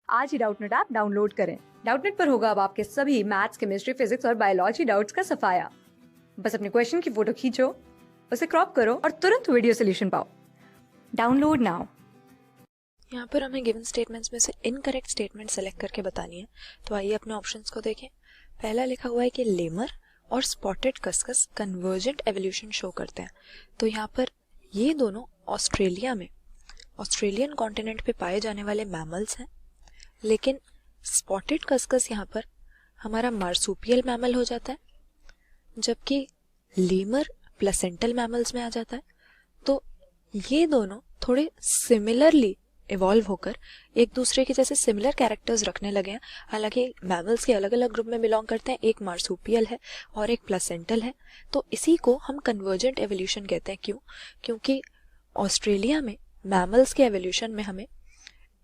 आज ही Doubtnut app download करें। Doubtnut पर होगा अब आपके सभी मैथ्स, केमिस्ट्री, फिजिक्स और बायोलॉजी डाउट्स का सफाया। बस अपने क्वेश्चन की फोटो खींचो, उसे क्रॉप करो और तुरंत वीडियो सोल्यूशन पाओ। Download now. यहाँ पर हमें गिवन स्टेटमेंट्स में से इनकरेक्ट स्टेटमेंट सेलेक्ट करके बतानी है। तो आइए अपने ऑप्शंस को देखें। पहला लिखा हुआ है कि लेमर और spotted cuscus convergent evolution show करते हैं। तो यहाँ पर ये दोनों ऑस्ट्रेलिया में ऑस्ट्रेलियन कॉन्टिनेंट पे पाए जाने वाले मैमल्स हैं, लेकिन स्पॉटेड कस्कस यहाँ पर हमारा मार्सूपियल मैमल हो जाता है, जबकि लेमर प्लेसेंटल मैमल्स में आ जाता है। तो ये दोनों थोड़े सिमिलरली इवॉल्व होकर एक दूसरे के जैसे सिमिलर कैरेक्टर्स रखने लगे हैं। हालांकि मैमल्स के अलग अलग ग्रुप में बिलोंग करते हैं, एक मार्सूपियल है और एक प्लेसेंटल है। तो इसी को हम कन्वर्जेंट एवोल्यूशन कहते हैं। क्यों? क्योंकि ऑस्ट्रेलिया में मैमल्स के एवोल्यूशन में हमें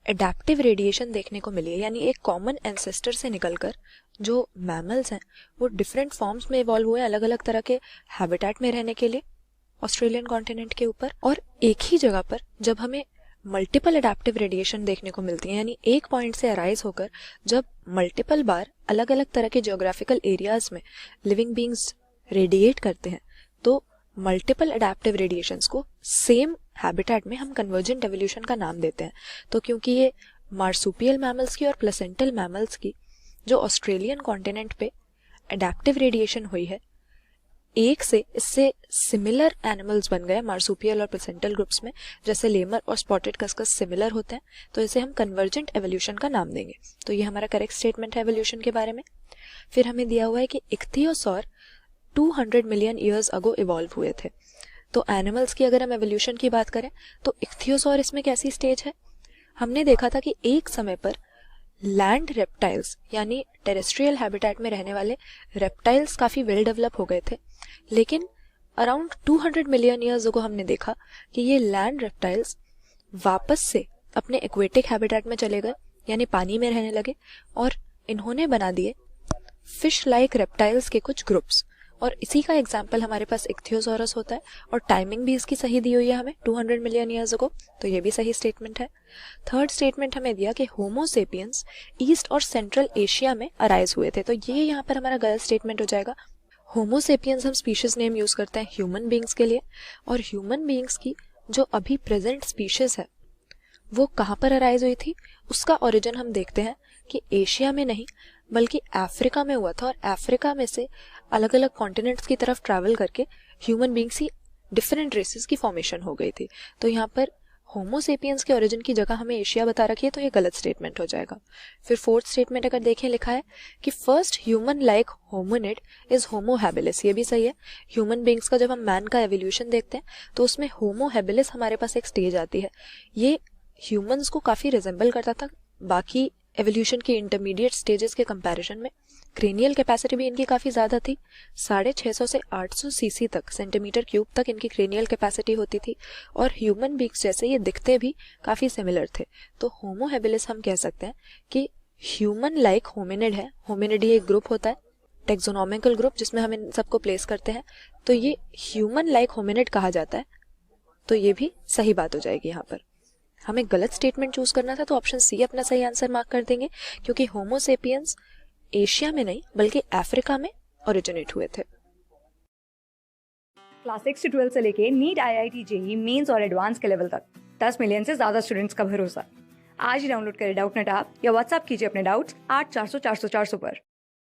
एडेप्टिव रेडिएशन देखने को मिली है, यानी एक कॉमन एंसेस्टर से निकलकर जो मैमल्स हैं वो डिफरेंट फॉर्म्स में इवॉल्व हुए अलग अलग तरह के हैबिटेट में रहने के लिए ऑस्ट्रेलियन कॉन्टिनेंट के ऊपर। और एक ही जगह पर जब हमें मल्टीपल एडेप्टिव रेडिएशन देखने को मिलती है, यानी एक पॉइंट से अराइज होकर जब मल्टीपल बार अलग अलग तरह के जियोग्राफिकल एरियाज में लिविंग बींग्स रेडिएट करते हैं, तो मल्टीपल एडेप्टिव रेडिएशंस को सेम हैबिटेट में हम कन्वर्जेंट एवोल्यूशन का नाम देते हैं। तो क्योंकि ये मार्सूपियल मैमल्स की और प्लेसेंटल मैमल्स की जो ऑस्ट्रेलियन कॉन्टिनेंट पे एडेप्टिव रेडिएशन हुई है, एक से इससे सिमिलर एनिमल्स बन गए मार्सूपियल और प्लेसेंटल ग्रुप्स में, जैसे लेमर और स्पॉटेड कस्कस सिमिलर होते हैं, तो इसे हम कन्वर्जेंट एवोल्यूशन का नाम देंगे। तो ये हमारा करेक्ट स्टेटमेंट है एवोल्यूशन के बारे में। फिर हमें दिया हुआ है कि इख्थियोसॉर 200 मिलियन ईयर्स अगो इवॉल्व हुए थे। तो एनिमल्स की अगर हम एवोल्यूशन की बात करें तो इख्थियोसॉर इसमें कैसी स्टेज है? हमने देखा था कि एक समय पर लैंड रेप्टाइल्स यानी टेरेस्ट्रियल हैबिटेट में रहने वाले रेप्टाइल्स काफी वेल डेवलप हो गए थे, लेकिन अराउंड 200 मिलियन ईयर्स को हमने देखा कि ये लैंड रेप्टाइल्स वापस से अपने एक्वेटिक हैबिटेट में चले गए, यानी पानी में रहने लगे, और इन्होंने बना दिए फिश लाइक रेप्टाइल्स के कुछ ग्रुप्स। और इसी का एग्जाम्पल हमारे पास इख्थियोसॉरस होता है, और टाइमिंग भी इसकी सही दी हुई है हमें 200 मिलियन ईयर्स अगो, तो ये भी सही स्टेटमेंट है। थर्ड स्टेटमेंट हमें दिया कि होमो सेपियंस ईस्ट और सेंट्रल एशिया में अराइज हुए थे। तो ये यहाँ पर हमारा गलत स्टेटमेंट हो जाएगा। होमो सेपियंस हम स्पीशीज नेम यूज करते हैं ह्यूमन बींग्स के लिए, और ह्यूमन बींग्स की जो अभी प्रेजेंट स्पीशीज है वो कहाँ पर अराइज हुई थी, उसका ओरिजिन हम देखते हैं कि एशिया में नहीं बल्कि अफ्रीका में हुआ था। और अफ्रीका में से अलग अलग कॉन्टिनेंट्स की तरफ ट्रैवल करके ह्यूमन बींग्स की डिफरेंट रेसेस की फॉर्मेशन हो गई थी। तो यहाँ पर होमो सेपियंस के ओरिजिन की जगह हमें एशिया बता रखी है, तो ये गलत स्टेटमेंट हो जाएगा। फिर फोर्थ स्टेटमेंट अगर देखें, लिखा है कि first human like hominid is Homo habilis. ये भी सही है। ह्यूमन बींग्स का जब हम मैन का एवोल्यूशन देखते हैं तो उसमें होमो हैबिलिस हमारे पास एक स्टेज आती है। ये ह्यूमंस को काफी रिजेंबल करता था बाकी एवोल्यूशन के इंटरमीडिएट स्टेजेस के कंपैरिजन में। क्रेनियल कैपेसिटी भी इनकी काफी ज्यादा थी, 650 से 800 सीसी तक सेंटीमीटर क्यूब तक इनकी क्रेनियल कैपेसिटी होती थी, और ह्यूमन बींग्स जैसे ये दिखते भी काफी सिमिलर थे। तो होमो हैबिलिस हम कह सकते हैं कि ह्यूमन लाइक होमिनिड है। होमिनिड ये एक ग्रुप होता है, टेक्सोनॉमिकल ग्रुप, जिसमें हम इन सबको प्लेस करते हैं, तो ये ह्यूमन लाइक होमिनिड कहा जाता है। तो ये भी सही बात हो जाएगी। यहाँ पर हमें गलत स्टेटमेंट चूज करना था, तो ऑप्शन सी अपना सही आंसर मार्क कर देंगे, क्योंकि होमो सेपियंस एशिया में नहीं बल्कि अफ्रीका में ओरिजिनेट हुए थे। क्लास 6 से 12 से लेके नीट, IIT, JEE मेंस और एडवांस के लेवल तक 10 मिलियन से ज्यादा स्टूडेंट्स का भरोसा। आज ही डाउनलोड करें डाउटनेट ऐप या व्हाट्सएप कीजिए अपने डाउट्स 8400 400 400 पर।